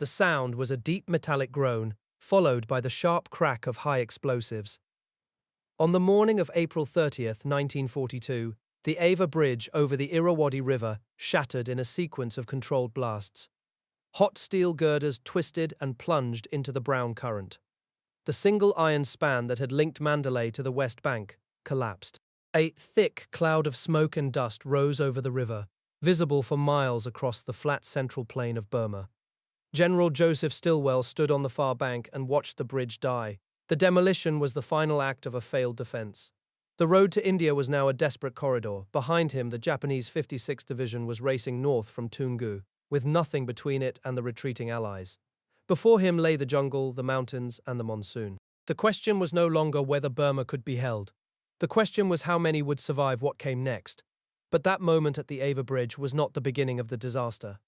The sound was a deep metallic groan, followed by the sharp crack of high explosives. On the morning of April 30th, 1942, the Ava Bridge over the Irrawaddy River shattered in a sequence of controlled blasts. Hot steel girders twisted and plunged into the brown current. The single iron span that had linked Mandalay to the west bank collapsed. A thick cloud of smoke and dust rose over the river, visible for miles across the flat central plain of Burma. General Joseph Stilwell stood on the far bank and watched the bridge die. The demolition was the final act of a failed defense. The road to India was now a desperate corridor. Behind him, the Japanese 56th Division was racing north from Toungoo, with nothing between it and the retreating Allies. Before him lay the jungle, the mountains, and the monsoon. The question was no longer whether Burma could be held. The question was how many would survive what came next. But that moment at the Ava Bridge was not the beginning of the disaster.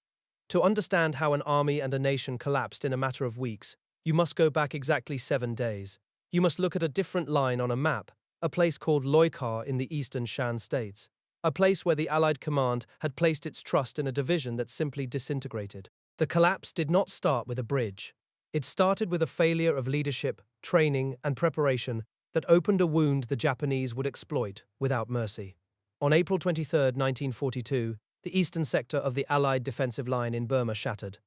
To understand how an army and a nation collapsed in a matter of weeks, you must go back exactly 7 days. You must look at a different line on a map, a place called Loikar in the eastern Shan states, a place where the Allied command had placed its trust in a division that simply disintegrated. The collapse did not start with a bridge. It started with a failure of leadership, training, and preparation that opened a wound the Japanese would exploit without mercy. On April 23, 1942, the eastern sector of the Allied defensive line in Burma shattered.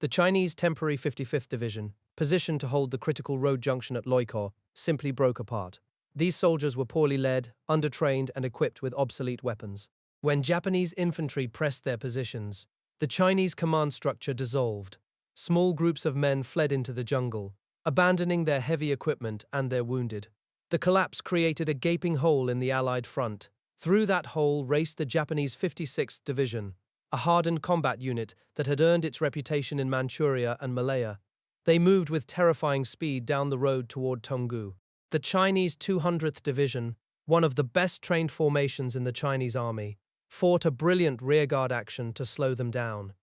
The Chinese temporary 55th Division, positioned to hold the critical road junction at Loikor, simply broke apart. These soldiers were poorly led, undertrained, and equipped with obsolete weapons. When Japanese infantry pressed their positions, the Chinese command structure dissolved. Small groups of men fled into the jungle, abandoning their heavy equipment and their wounded. The collapse created a gaping hole in the Allied front. Through that hole raced the Japanese 56th Division, a hardened combat unit that had earned its reputation in Manchuria and Malaya. They moved with terrifying speed down the road toward Toungoo. The Chinese 200th Division, one of the best-trained formations in the Chinese army, fought a brilliant rearguard action to slow them down.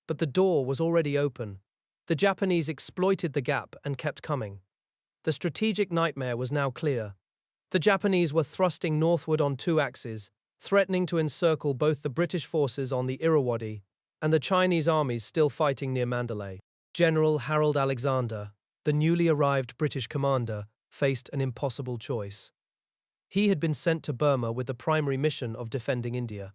But the door was already open. The Japanese exploited the gap and kept coming. The strategic nightmare was now clear. The Japanese were thrusting northward on 2 axes, threatening to encircle both the British forces on the Irrawaddy and the Chinese armies still fighting near Mandalay. General Harold Alexander, the newly arrived British commander, faced an impossible choice. He had been sent to Burma with the primary mission of defending India.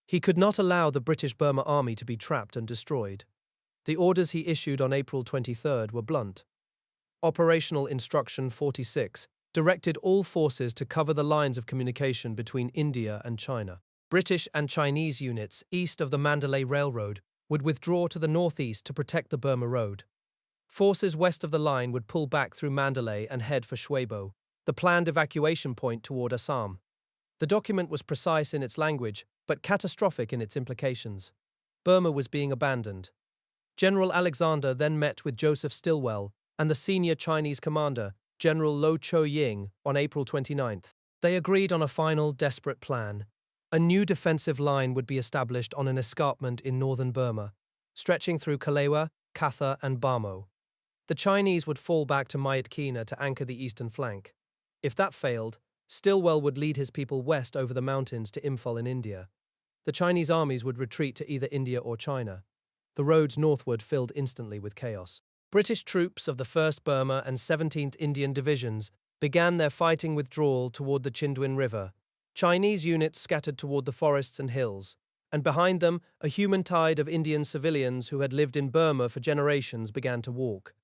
He could not allow the British Burma army to be trapped and destroyed. The orders he issued on April 23 were blunt. Operational Instruction 46 directed all forces to cover the lines of communication between India and China. British and Chinese units east of the Mandalay Railroad would withdraw to the northeast to protect the Burma Road. Forces west of the line would pull back through Mandalay and head for Shwebo, the planned evacuation point toward Assam. The document was precise in its language, but catastrophic in its implications. Burma was being abandoned. General Alexander then met with Joseph Stilwell and the senior Chinese commander, General Lo Cho-ying, on April 29th. They agreed on a final, desperate plan. A new defensive line would be established on an escarpment in northern Burma, stretching through Kalewa, Katha, and Bamo. The Chinese would fall back to Myitkyina to anchor the eastern flank. If that failed, Stilwell would lead his people west over the mountains to Imphal in India. The Chinese armies would retreat to either India or China. The roads northward filled instantly with chaos. British troops of the 1st Burma and 17th Indian Divisions began their fighting withdrawal toward the Chindwin River. Chinese units scattered toward the forests and hills, and behind them, a human tide of Indian civilians who had lived in Burma for generations began to walk.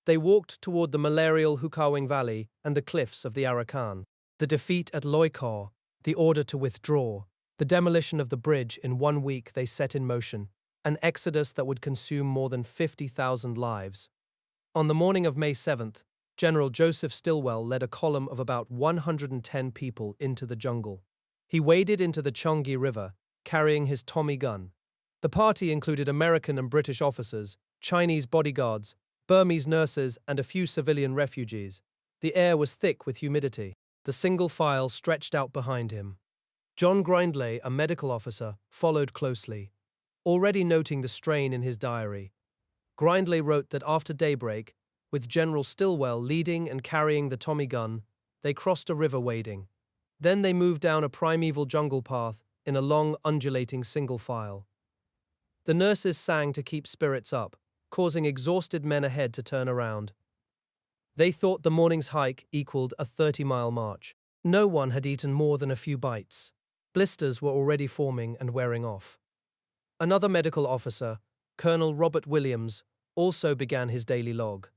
They walked toward the malarial Hukawing Valley and the cliffs of the Arakan. The defeat at Loikor, the order to withdraw, the demolition of the bridge in 1 week they set in motion, an exodus that would consume more than 50,000 lives. On the morning of May 7th, General Joseph Stilwell led a column of about 110 people into the jungle. He waded into the Chongi River, carrying his Tommy gun. The party included American and British officers, Chinese bodyguards, Burmese nurses, and a few civilian refugees. The air was thick with humidity. The single file stretched out behind him. John Grindlay, a medical officer, followed closely. Already noting the strain in his diary, Grindlay wrote that after daybreak, with General Stilwell leading and carrying the Tommy gun, they crossed a river wading. Then they moved down a primeval jungle path in a long, undulating single file. The nurses sang to keep spirits up, causing exhausted men ahead to turn around. They thought the morning's hike equaled a 30-mile march. No one had eaten more than a few bites. Blisters were already forming and wearing off. Another medical officer, Colonel Robert Williams, also began his daily log.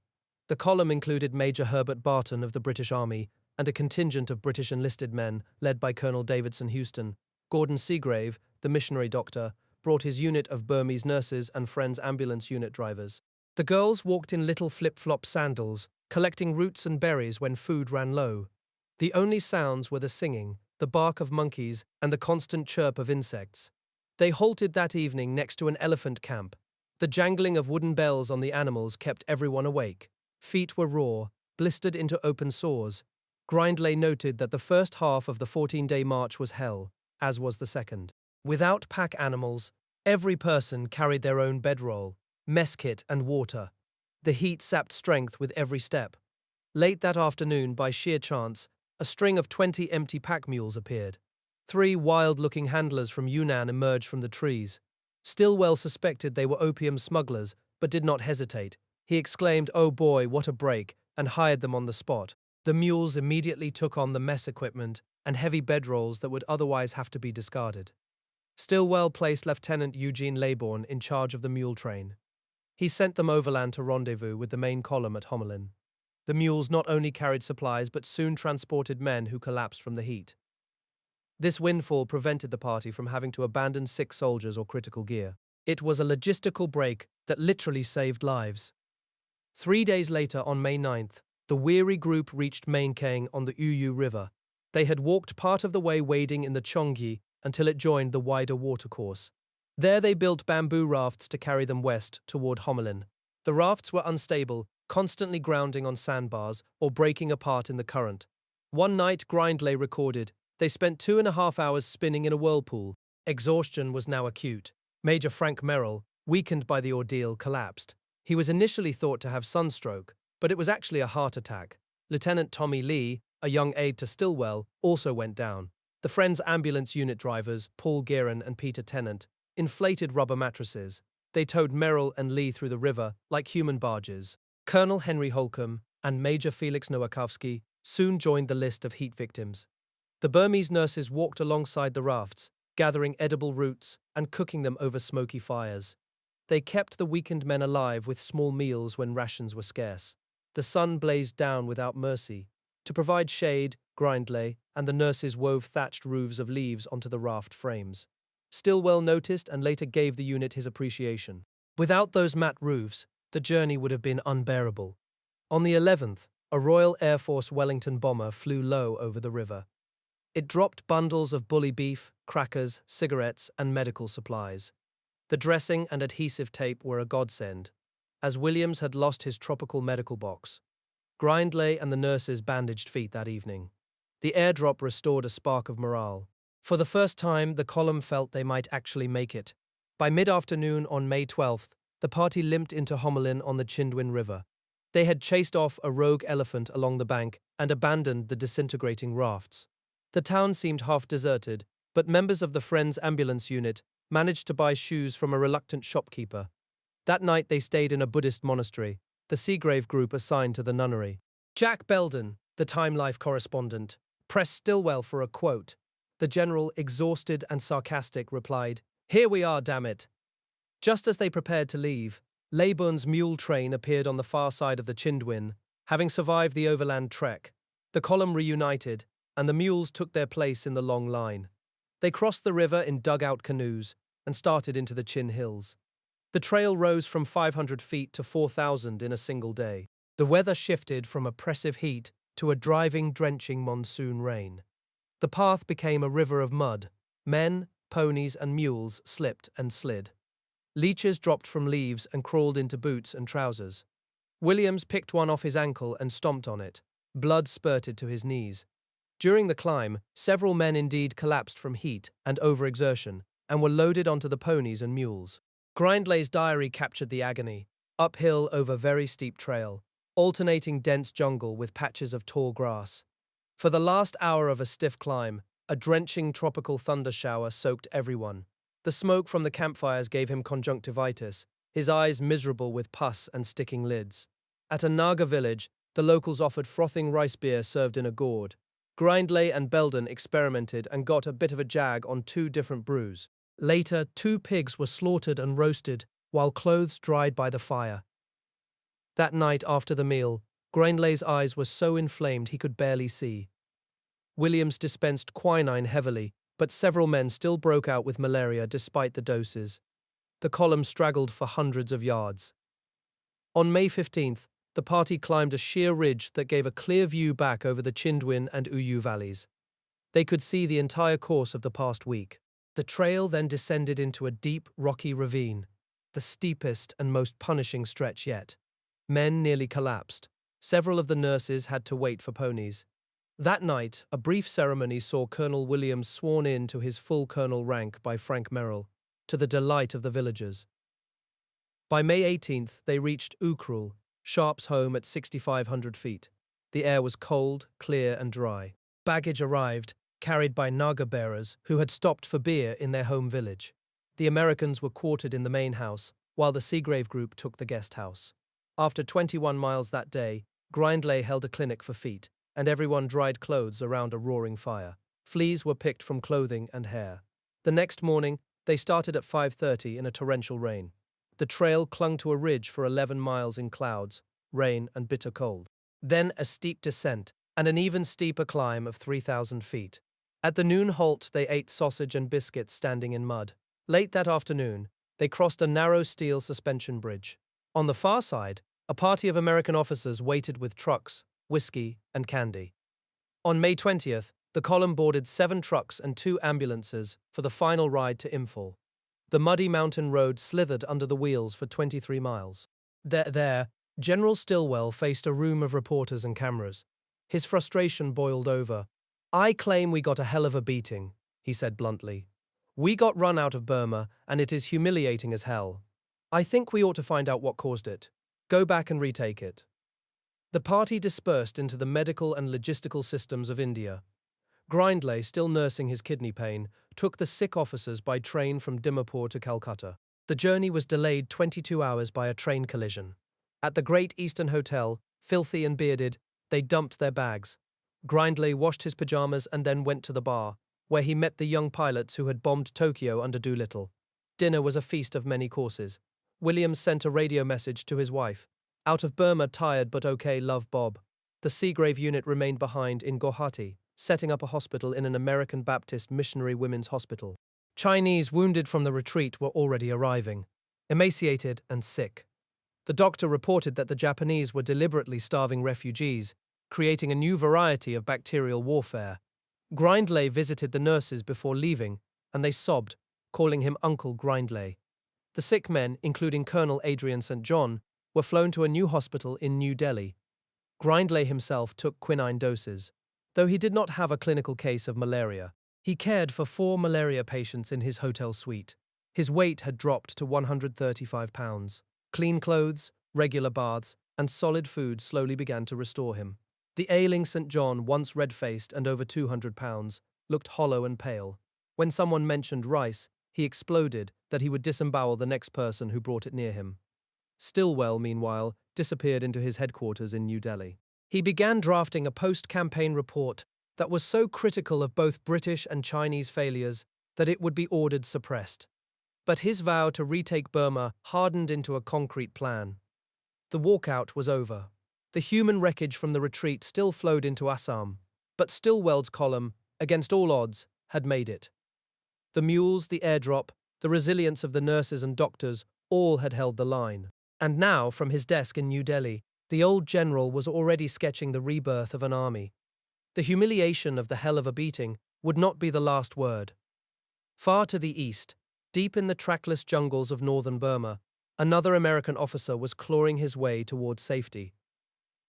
The column included Major Herbert Barton of the British Army and a contingent of British enlisted men led by Colonel Davidson Houston. Gordon Seagrave, the missionary doctor, brought his unit of Burmese nurses and Friends ambulance unit drivers. The girls walked in little flip-flop sandals, collecting roots and berries when food ran low. The only sounds were the singing, the bark of monkeys, and the constant chirp of insects. They halted that evening next to an elephant camp. The jangling of wooden bells on the animals kept everyone awake. Feet were raw, blistered into open sores. Grindlay noted that the first half of the 14-day march was hell, as was the second. Without pack animals, every person carried their own bedroll, mess kit, and water. The heat sapped strength with every step. Late that afternoon, by sheer chance, a string of 20 empty pack mules appeared. 3 wild-looking handlers from Yunnan emerged from the trees. Stilwell suspected they were opium smugglers, but did not hesitate. He exclaimed, "Oh boy, what a break," and hired them on the spot. The mules immediately took on the mess equipment and heavy bedrolls that would otherwise have to be discarded. Stilwell placed Lieutenant Eugene Laybourne in charge of the mule train. He sent them overland to rendezvous with the main column at Homelin. The mules not only carried supplies but soon transported men who collapsed from the heat. This windfall prevented the party from having to abandon sick soldiers or critical gear. It was a logistical break that literally saved lives. 3 days later, on May 9th, the weary group reached Mainkang on the Uyu River. They had walked part of the way wading in the Chongyi until it joined the wider watercourse. There they built bamboo rafts to carry them west toward Homelin. The rafts were unstable, constantly grounding on sandbars or breaking apart in the current. One night, Grindlay recorded, they spent 2.5 hours spinning in a whirlpool. Exhaustion was now acute. Major Frank Merrill, weakened by the ordeal, collapsed. He was initially thought to have sunstroke, but it was actually a heart attack. Lieutenant Tommy Lee, a young aide to Stilwell, also went down. The Friends ambulance unit drivers, Paul Guerin and Peter Tennant, inflated rubber mattresses. They towed Merrill and Lee through the river like human barges. Colonel Henry Holcomb and Major Felix Nowakowski soon joined the list of heat victims. The Burmese nurses walked alongside the rafts, gathering edible roots and cooking them over smoky fires. They kept the weakened men alive with small meals when rations were scarce. The sun blazed down without mercy. To provide shade, Grindlay and the nurses wove thatched roofs of leaves onto the raft frames. Stilwell noticed and later gave the unit his appreciation. Without those mat roofs, the journey would have been unbearable. On the 11th, a Royal Air Force Wellington bomber flew low over the river. It dropped bundles of bully beef, crackers, cigarettes, and medical supplies. The dressing and adhesive tape were a godsend, as Williams had lost his tropical medical box. Grindlay and the nurses bandaged feet that evening. The airdrop restored a spark of morale. For the first time, the column felt they might actually make it. By mid-afternoon on May 12th, the party limped into Homelin on the Chindwin River. They had chased off a rogue elephant along the bank and abandoned the disintegrating rafts. The town seemed half deserted, but members of the Friends ambulance unit managed to buy shoes from a reluctant shopkeeper. That night they stayed in a Buddhist monastery, the Seagrave group assigned to the nunnery. Jack Belden, the Time Life correspondent, pressed Stilwell for a quote. The general, exhausted and sarcastic, replied, "Here we are, damn it." Just as they prepared to leave, Laybourne's mule train appeared on the far side of the Chindwin, having survived the overland trek. The column reunited, and the mules took their place in the long line. They crossed the river in dugout canoes and started into the Chin Hills. The trail rose from 500 feet to 4,000 in a single day. The weather shifted from oppressive heat to a driving, drenching monsoon rain. The path became a river of mud. Men, ponies, and mules slipped and slid. Leeches dropped from leaves and crawled into boots and trousers. Williams picked one off his ankle and stomped on it. Blood spurted to his knees. During the climb, several men indeed collapsed from heat and overexertion and were loaded onto the ponies and mules. Grindlay's diary captured the agony. Uphill over very steep trail, alternating dense jungle with patches of tall grass. For the last hour of a stiff climb, a drenching tropical thunder shower soaked everyone. The smoke from the campfires gave him conjunctivitis. his eyes miserable with pus and sticking lids. At a Naga village, the locals offered frothing rice beer served in a gourd. Grindlay and Belden experimented and got a bit of a jag on 2 different brews. Later, 2 pigs were slaughtered and roasted, while clothes dried by the fire. That night after the meal, Grindlay's eyes were so inflamed he could barely see. Williams dispensed quinine heavily, but several men still broke out with malaria despite the doses. The column straggled for hundreds of yards. On May 15th, the party climbed a sheer ridge that gave a clear view back over the Chindwin and Uyu valleys. They could see the entire course of the past week. The trail then descended into a deep, rocky ravine, the steepest and most punishing stretch yet. Men nearly collapsed. Several of the nurses had to wait for ponies. That night, a brief ceremony saw Colonel Williams sworn in to his full colonel rank by Frank Merrill, to the delight of the villagers. By May 18th, they reached Ukrul, Sharp's home at 6,500 feet. The air was cold, clear, and dry. Baggage arrived, carried by Naga bearers who had stopped for beer in their home village. The Americans were quartered in the main house, while the Seagrave group took the guest house. After 21 miles that day, Grindlay held a clinic for feet, and everyone dried clothes around a roaring fire. Fleas were picked from clothing and hair. The next morning, they started at 5:30 in a torrential rain. The trail clung to a ridge for 11 miles in clouds, rain, and bitter cold. Then a steep descent, and an even steeper climb of 3,000 feet. At the noon halt, they ate sausage and biscuits standing in mud. Late that afternoon, they crossed a narrow steel suspension bridge. On the far side, a party of American officers waited with trucks, whiskey, and candy. On May 20th, the column boarded 7 trucks and 2 ambulances for the final ride to Imphal. The muddy mountain road slithered under the wheels for 23 miles. There, General Stilwell faced a room of reporters and cameras. His frustration boiled over. "I claim we got a hell of a beating," he said bluntly. "We got run out of Burma, and it is humiliating as hell. I think we ought to find out what caused it. Go back and retake it." The party dispersed into the medical and logistical systems of India. Grindlay, still nursing his kidney pain, took the sick officers by train from Dimapur to Calcutta. The journey was delayed 22 hours by a train collision. At the Great Eastern Hotel, filthy and bearded, they dumped their bags. Grindlay washed his pajamas and then went to the bar, where he met the young pilots who had bombed Tokyo under Doolittle. Dinner was a feast of many courses. Williams sent a radio message to his wife. "Out of Burma, tired but okay, love, Bob." The Seagrave unit remained behind in Guwahati, setting up a hospital in an American Baptist missionary women's hospital. Chinese wounded from the retreat were already arriving, emaciated and sick. The doctor reported that the Japanese were deliberately starving refugees, creating a new variety of bacterial warfare. Grindlay visited the nurses before leaving, and they sobbed, calling him Uncle Grindlay. The sick men, including Colonel Adrian St. John, were flown to a new hospital in New Delhi. Grindlay himself took quinine doses. Though he did not have a clinical case of malaria, he cared for 4 malaria patients in his hotel suite. His weight had dropped to 135 pounds. Clean clothes, regular baths, and solid food slowly began to restore him. The ailing St. John, once red-faced and over 200 pounds, looked hollow and pale. When someone mentioned rice, he exploded that he would disembowel the next person who brought it near him. Stilwell, meanwhile, disappeared into his headquarters in New Delhi. He began drafting a post-campaign report that was so critical of both British and Chinese failures that it would be ordered suppressed. But his vow to retake Burma hardened into a concrete plan. The walkout was over. The human wreckage from the retreat still flowed into Assam, but Stilwell's column, against all odds, had made it. The mules, the airdrop, the resilience of the nurses and doctors, all had held the line. And now, from his desk in New Delhi, the old general was already sketching the rebirth of an army. The humiliation of the hell of a beating would not be the last word. Far to the east, deep in the trackless jungles of northern Burma, another American officer was clawing his way toward safety.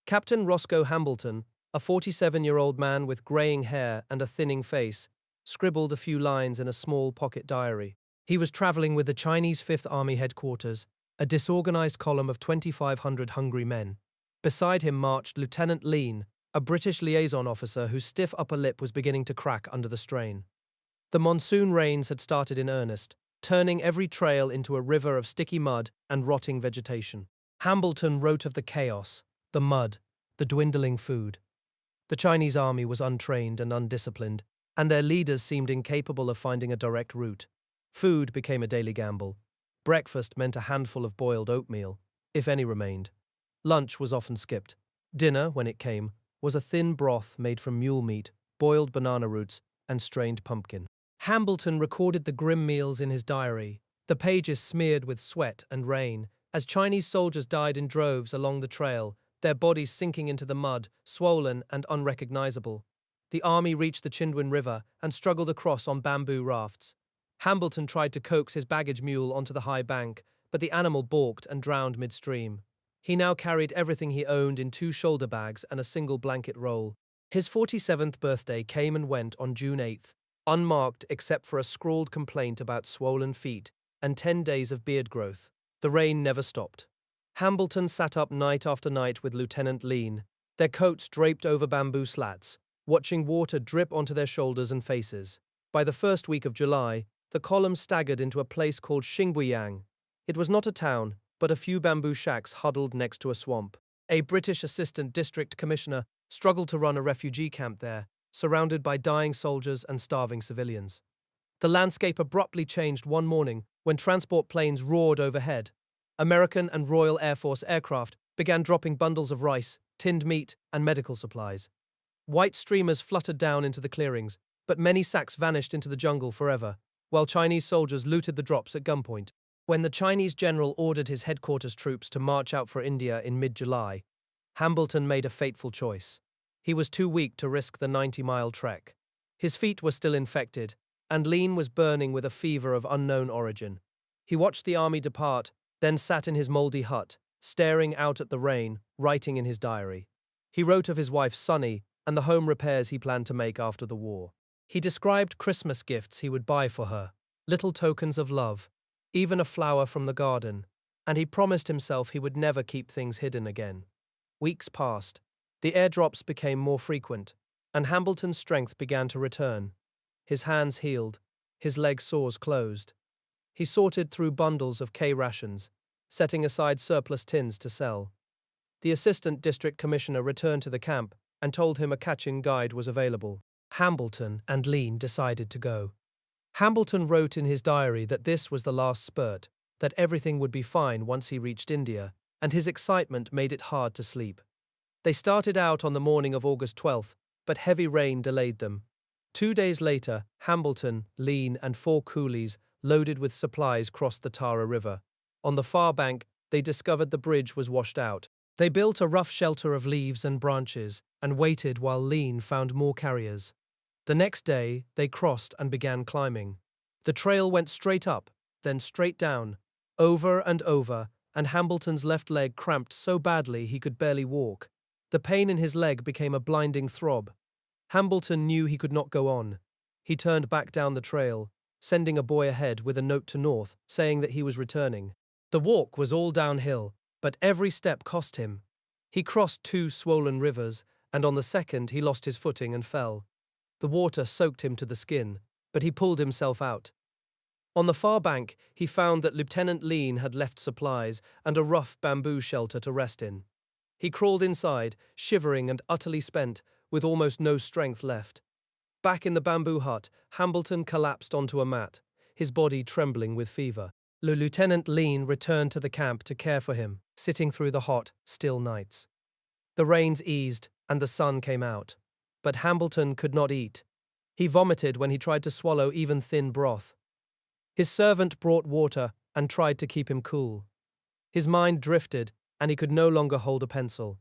Captain Roscoe Hambleton, a 47-year-old man with graying hair and a thinning face, scribbled a few lines in a small pocket diary. He was traveling with the Chinese Fifth Army headquarters, a disorganized column of 2,500 hungry men. Beside him marched Lieutenant Lean, a British liaison officer whose stiff upper lip was beginning to crack under the strain. The monsoon rains had started in earnest, turning every trail into a river of sticky mud and rotting vegetation. Hambleton wrote of the chaos, the mud, the dwindling food. The Chinese army was untrained and undisciplined, and their leaders seemed incapable of finding a direct route. Food became a daily gamble. Breakfast meant a handful of boiled oatmeal, if any remained. Lunch was often skipped. Dinner, when it came, was a thin broth made from mule meat, boiled banana roots, and strained pumpkin. Hambleton recorded the grim meals in his diary, the pages smeared with sweat and rain, as Chinese soldiers died in droves along the trail, their bodies sinking into the mud, swollen and unrecognizable. The army reached the Chindwin River and struggled across on bamboo rafts. Hambleton tried to coax his baggage mule onto the high bank, but the animal balked and drowned midstream. He now carried everything he owned in 2 shoulder bags and a single blanket roll. His 47th birthday came and went on June 8th, unmarked except for a scrawled complaint about swollen feet and 10 days of beard growth. The rain never stopped. Hambleton sat up night after night with Lieutenant Lean, their coats draped over bamboo slats, watching water drip onto their shoulders and faces. By the first week of July, the column staggered into a place called Xingbuyang. It was not a town, but a few bamboo shacks huddled next to a swamp. A British assistant district commissioner struggled to run a refugee camp there, surrounded by dying soldiers and starving civilians. The landscape abruptly changed one morning when transport planes roared overhead. American and Royal Air Force aircraft began dropping bundles of rice, tinned meat, and medical supplies. White streamers fluttered down into the clearings, but many sacks vanished into the jungle forever, while Chinese soldiers looted the drops at gunpoint. When the Chinese general ordered his headquarters troops to march out for India in mid-July, Hambleton made a fateful choice. He was too weak to risk the 90-mile trek. His feet were still infected, and Lean was burning with a fever of unknown origin. He watched the army depart, then sat in his mouldy hut, staring out at the rain, writing in his diary. He wrote of his wife Sunny and the home repairs he planned to make after the war. He described Christmas gifts he would buy for her, little tokens of love, even a flower from the garden, and he promised himself he would never keep things hidden again. Weeks passed. The airdrops became more frequent, and Hambleton's strength began to return. His hands healed, his leg sores closed. He sorted through bundles of K-rations, setting aside surplus tins to sell. The assistant district commissioner returned to the camp and told him a catching guide was available. Hambleton and Lean decided to go. Hambleton wrote in his diary that this was the last spurt, that everything would be fine once he reached India, and his excitement made it hard to sleep. They started out on the morning of August 12th, but heavy rain delayed them. 2 days later, Hambleton, Lean, and 4 coolies, loaded with supplies, crossed the Tara River. On the far bank, they discovered the bridge was washed out. They built a rough shelter of leaves and branches and waited while Lean found more carriers. The next day, they crossed and began climbing. The trail went straight up, then straight down, over and over, and Hambleton's left leg cramped so badly he could barely walk. The pain in his leg became a blinding throb. Hambleton knew he could not go on. He turned back down the trail, sending a boy ahead with a note to North saying that he was returning. The walk was all downhill, but every step cost him. He crossed 2 swollen rivers, and on the second he lost his footing and fell. The water soaked him to the skin, but he pulled himself out. On the far bank, he found that Lieutenant Lean had left supplies and a rough bamboo shelter to rest in. He crawled inside, shivering and utterly spent, with almost no strength left. Back in the bamboo hut, Hambleton collapsed onto a mat, his body trembling with fever. Lieutenant Lean returned to the camp to care for him, sitting through the hot, still nights. The rains eased, and the sun came out. But Hambleton could not eat. He vomited when he tried to swallow even thin broth. His servant brought water and tried to keep him cool. His mind drifted, and he could no longer hold a pencil.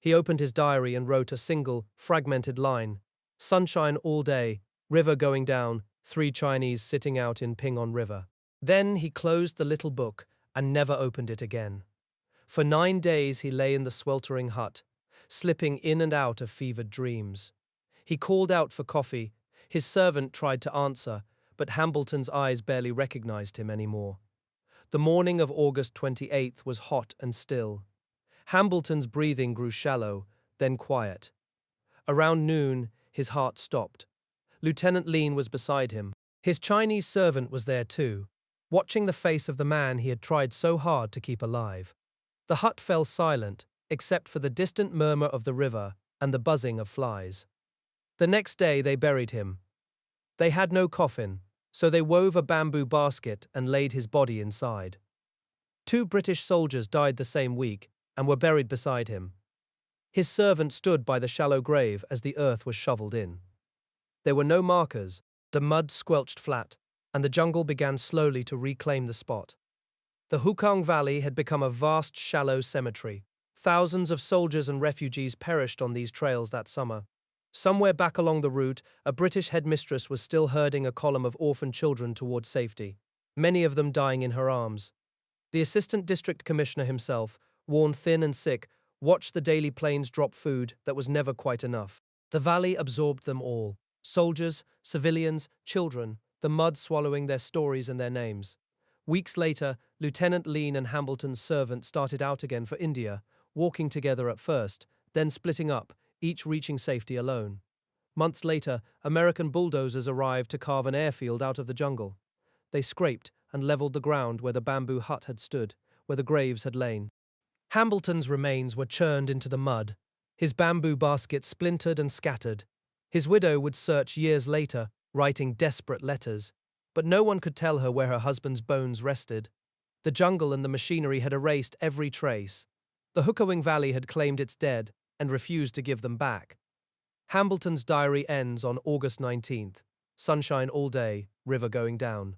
He opened his diary and wrote a single, fragmented line. Sunshine all day, river going down, 3 Chinese sitting out in Ping'an River. Then he closed the little book and never opened it again. For 9 days he lay in the sweltering hut, slipping in and out of fevered dreams. He called out for coffee. His servant tried to answer, but Hambleton's eyes barely recognized him anymore. The morning of August 28th was hot and still. Hambleton's breathing grew shallow, then quiet. Around noon, his heart stopped. Lieutenant Lean was beside him. His Chinese servant was there too, watching the face of the man he had tried so hard to keep alive. The hut fell silent, except for the distant murmur of the river and the buzzing of flies. The next day they buried him. They had no coffin, so they wove a bamboo basket and laid his body inside. 2 British soldiers died the same week and were buried beside him. His servant stood by the shallow grave as the earth was shoveled in. There were no markers, the mud squelched flat, and the jungle began slowly to reclaim the spot. The Hukong Valley had become a vast, shallow cemetery. Thousands of soldiers and refugees perished on these trails that summer. Somewhere back along the route, a British headmistress was still herding a column of orphan children toward safety, many of them dying in her arms. The assistant district commissioner himself, worn thin and sick, watched the daily planes drop food that was never quite enough. The valley absorbed them all. Soldiers, civilians, children, the mud swallowing their stories and their names. Weeks later, Lieutenant Lean and Hambleton's servant started out again for India, walking together at first, then splitting up, each reaching safety alone. Months later, American bulldozers arrived to carve an airfield out of the jungle. They scraped and leveled the ground where the bamboo hut had stood, where the graves had lain. Hambleton's remains were churned into the mud, his bamboo basket splintered and scattered. His widow would search years later, writing desperate letters, but no one could tell her where her husband's bones rested. The jungle and the machinery had erased every trace. The Hukawing Valley had claimed its dead and refused to give them back. Hambleton's diary ends on August 19th. Sunshine all day, river going down.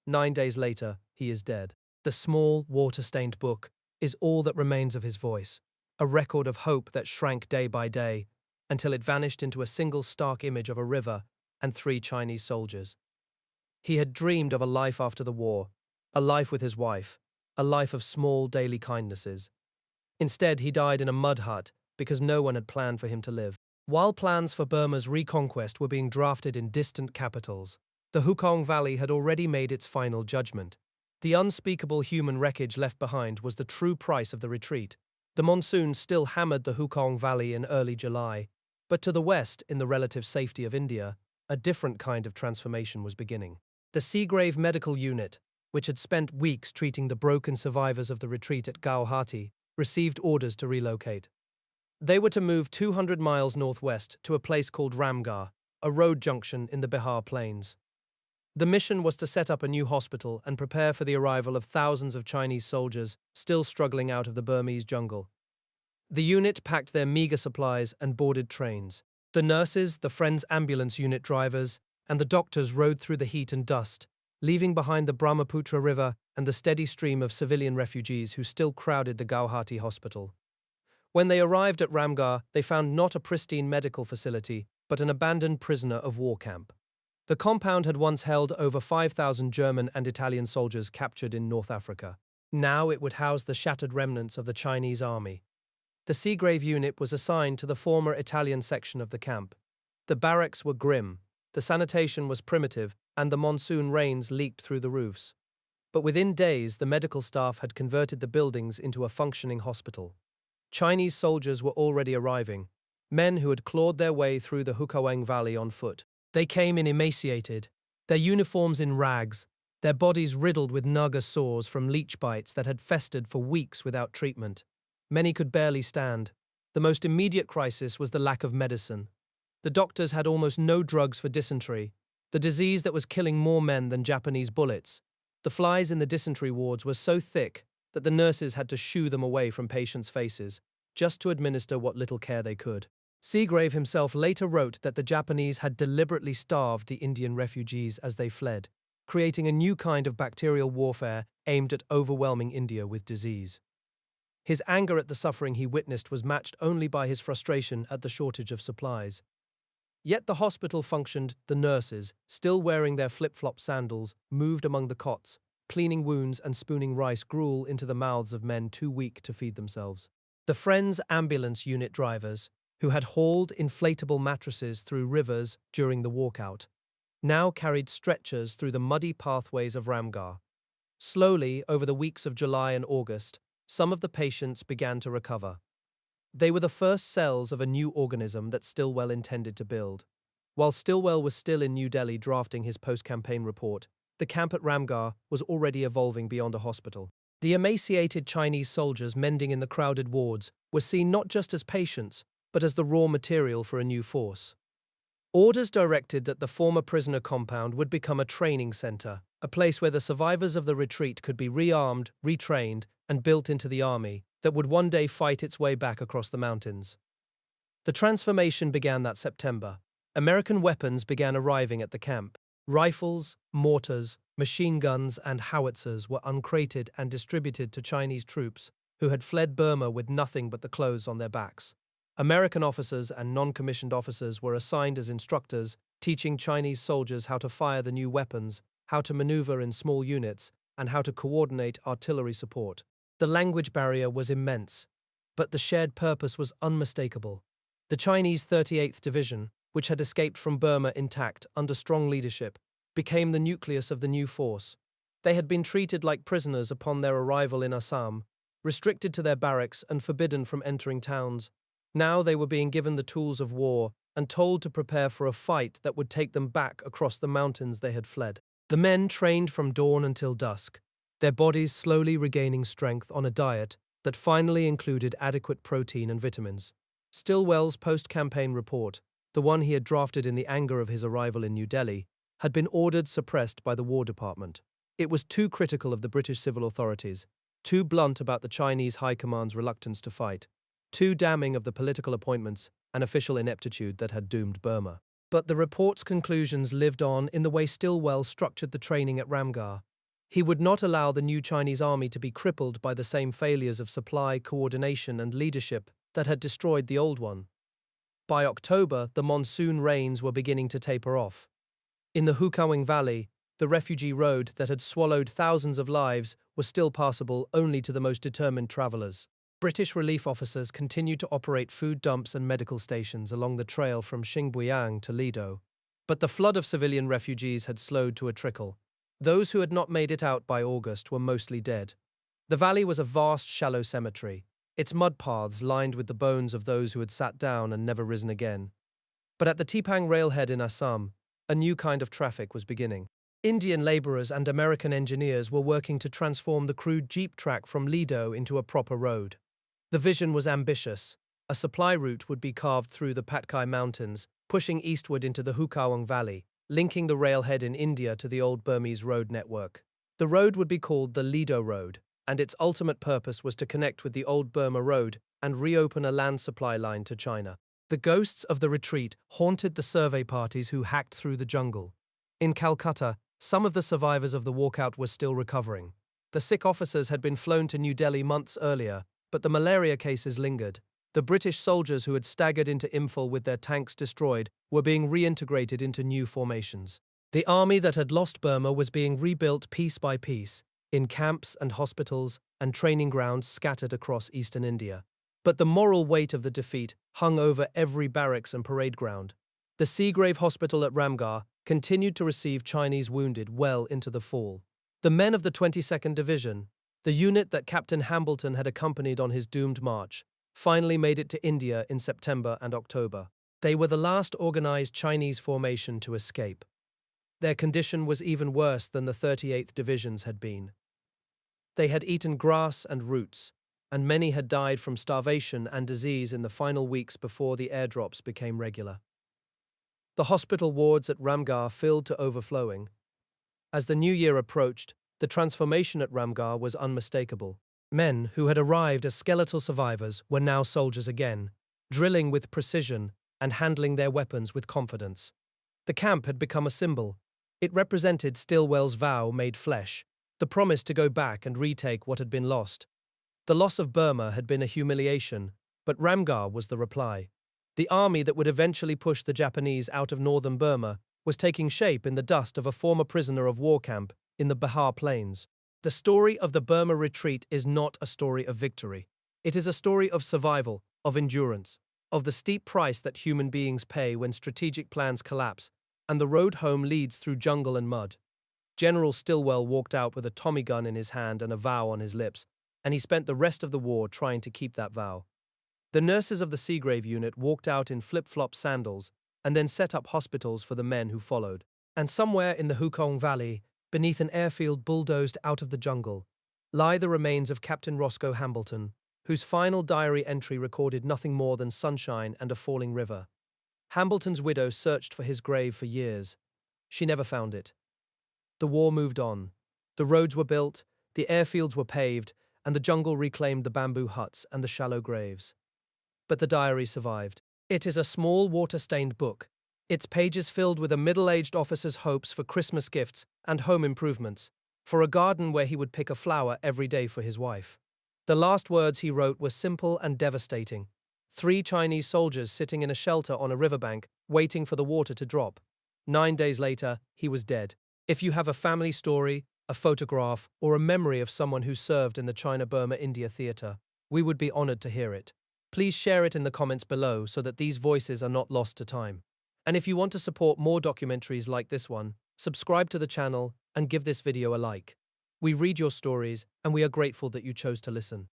9 days later, he is dead. The small, water-stained book is all that remains of his voice, a record of hope that shrank day by day, until it vanished into a single stark image of a river and 3 Chinese soldiers. He had dreamed of a life after the war, a life with his wife, a life of small daily kindnesses. Instead, he died in a mud hut because no one had planned for him to live. While plans for Burma's reconquest were being drafted in distant capitals, the Hukong Valley had already made its final judgment. The unspeakable human wreckage left behind was the true price of the retreat. The monsoon still hammered the Hukong Valley in early July, but to the west, in the relative safety of India, a different kind of transformation was beginning. The Seagrave Medical Unit, which had spent weeks treating the broken survivors of the retreat at Gauhati, received orders to relocate. They were to move 200 miles northwest to a place called Ramgarh, a road junction in the Bihar Plains. The mission was to set up a new hospital and prepare for the arrival of thousands of Chinese soldiers still struggling out of the Burmese jungle. The unit packed their meager supplies and boarded trains. The nurses, the Friends ambulance unit drivers, and the doctors rode through the heat and dust, leaving behind the Brahmaputra River and the steady stream of civilian refugees who still crowded the Gauhati hospital. When they arrived at Ramgarh, they found not a pristine medical facility, but an abandoned prisoner of war camp. The compound had once held over 5,000 German and Italian soldiers captured in North Africa. Now it would house the shattered remnants of the Chinese army. The Seagrave unit was assigned to the former Italian section of the camp. The barracks were grim, the sanitation was primitive, and the monsoon rains leaked through the roofs. But within days, the medical staff had converted the buildings into a functioning hospital. Chinese soldiers were already arriving, men who had clawed their way through the Hukaweng Valley on foot. They came in emaciated, their uniforms in rags, their bodies riddled with naga sores from leech bites that had festered for weeks without treatment. Many could barely stand. The most immediate crisis was the lack of medicine. The doctors had almost no drugs for dysentery, the disease that was killing more men than Japanese bullets. The flies in the dysentery wards were so thick that the nurses had to shoo them away from patients' faces, just to administer what little care they could. Seagrave himself later wrote that the Japanese had deliberately starved the Indian refugees as they fled, creating a new kind of bacterial warfare aimed at overwhelming India with disease. His anger at the suffering he witnessed was matched only by his frustration at the shortage of supplies. Yet the hospital functioned. The nurses, still wearing their flip-flop sandals, moved among the cots, cleaning wounds and spooning rice gruel into the mouths of men too weak to feed themselves. The Friends ambulance unit drivers, who had hauled inflatable mattresses through rivers during the walkout, now carried stretchers through the muddy pathways of Ramgarh. Slowly, over the weeks of July and August, some of the patients began to recover. They were the first cells of a new organism that Stilwell intended to build. While Stilwell was still in New Delhi drafting his post-campaign report, the camp at Ramgarh was already evolving beyond a hospital. The emaciated Chinese soldiers mending in the crowded wards were seen not just as patients, but as the raw material for a new force. Orders directed that the former prisoner compound would become a training center, a place where the survivors of the retreat could be rearmed, retrained, and built into the army that would one day fight its way back across the mountains. The transformation began that September. American weapons began arriving at the camp. Rifles, mortars, machine guns, and howitzers were uncrated and distributed to Chinese troops who had fled Burma with nothing but the clothes on their backs. American officers and non-commissioned officers were assigned as instructors, teaching Chinese soldiers how to fire the new weapons, how to maneuver in small units, and how to coordinate artillery support. The language barrier was immense, but the shared purpose was unmistakable. The Chinese 38th Division, which had escaped from Burma intact under strong leadership, became the nucleus of the new force. They had been treated like prisoners upon their arrival in Assam, restricted to their barracks and forbidden from entering towns. Now they were being given the tools of war and told to prepare for a fight that would take them back across the mountains they had fled. The men trained from dawn until dusk, their bodies slowly regaining strength on a diet that finally included adequate protein and vitamins. Stilwell's post-campaign report, the one he had drafted in the anger of his arrival in New Delhi, had been ordered suppressed by the War Department. It was too critical of the British civil authorities, too blunt about the Chinese High Command's reluctance to fight, too damning of the political appointments and official ineptitude that had doomed Burma. But the report's conclusions lived on in the way Stilwell structured the training at Ramgarh. He would not allow the new Chinese army to be crippled by the same failures of supply, coordination, and leadership that had destroyed the old one. By October, the monsoon rains were beginning to taper off. In the Hukawing Valley, the refugee road that had swallowed thousands of lives was still passable only to the most determined travelers. British relief officers continued to operate food dumps and medical stations along the trail from Xingbuyang to Lido. But the flood of civilian refugees had slowed to a trickle. Those who had not made it out by August were mostly dead. The valley was a vast, shallow cemetery, its mud paths lined with the bones of those who had sat down and never risen again. But at the Tipang railhead in Assam, a new kind of traffic was beginning. Indian laborers and American engineers were working to transform the crude jeep track from Lido into a proper road. The vision was ambitious. A supply route would be carved through the Patkai Mountains, pushing eastward into the Hukawing Valley, linking the railhead in India to the old Burmese road network. The road would be called the Lido Road, and its ultimate purpose was to connect with the old Burma Road and reopen a land supply line to China. The ghosts of the retreat haunted the survey parties who hacked through the jungle. In Calcutta, some of the survivors of the walkout were still recovering. The sick officers had been flown to New Delhi months earlier, but the malaria cases lingered. The British soldiers who had staggered into Imphal with their tanks destroyed were being reintegrated into new formations. The army that had lost Burma was being rebuilt piece by piece, in camps and hospitals and training grounds scattered across eastern India. But the moral weight of the defeat hung over every barracks and parade ground. The Seagrave Hospital at Ramgarh continued to receive Chinese wounded well into the fall. The men of the 22nd Division, the unit that Captain Hambleton had accompanied on his doomed march, finally made it to India in September and October. They were the last organized Chinese formation to escape. Their condition was even worse than the 38th Division's had been. They had eaten grass and roots, and many had died from starvation and disease in the final weeks before the airdrops became regular. The hospital wards at Ramgarh filled to overflowing. As the new year approached, the transformation at Ramgarh was unmistakable. Men who had arrived as skeletal survivors were now soldiers again, drilling with precision and handling their weapons with confidence. The camp had become a symbol. It represented Stilwell's vow made flesh, the promise to go back and retake what had been lost. The loss of Burma had been a humiliation, but Ramgarh was the reply. The army that would eventually push the Japanese out of northern Burma was taking shape in the dust of a former prisoner of war camp in the Bihar Plains. The story of the Burma retreat is not a story of victory. It is a story of survival, of endurance, of the steep price that human beings pay when strategic plans collapse, and the road home leads through jungle and mud. General Stilwell walked out with a Tommy gun in his hand and a vow on his lips, and he spent the rest of the war trying to keep that vow. The nurses of the Seagrave unit walked out in flip-flop sandals and then set up hospitals for the men who followed. And somewhere in the Hukawing Valley, Beneath an airfield bulldozed out of the jungle lie the remains of Captain Roscoe Hambleton, whose final diary entry recorded nothing more than sunshine and a falling river. Hambleton's widow searched for his grave for years. She never found it. The war moved on. The roads were built, the airfields were paved, and the jungle reclaimed the bamboo huts and the shallow graves. But the diary survived. It is a small water-stained book, its pages filled with a middle-aged officer's hopes for Christmas gifts and home improvements, for a garden where he would pick a flower every day for his wife. The last words he wrote were simple and devastating. 3 Chinese soldiers sitting in a shelter on a riverbank, waiting for the water to drop. 9 days later, he was dead. If you have a family story, a photograph, or a memory of someone who served in the China-Burma-India theater, we would be honored to hear it. Please share it in the comments below so that these voices are not lost to time. And if you want to support more documentaries like this one, subscribe to the channel and give this video a like. We read your stories, and we are grateful that you chose to listen.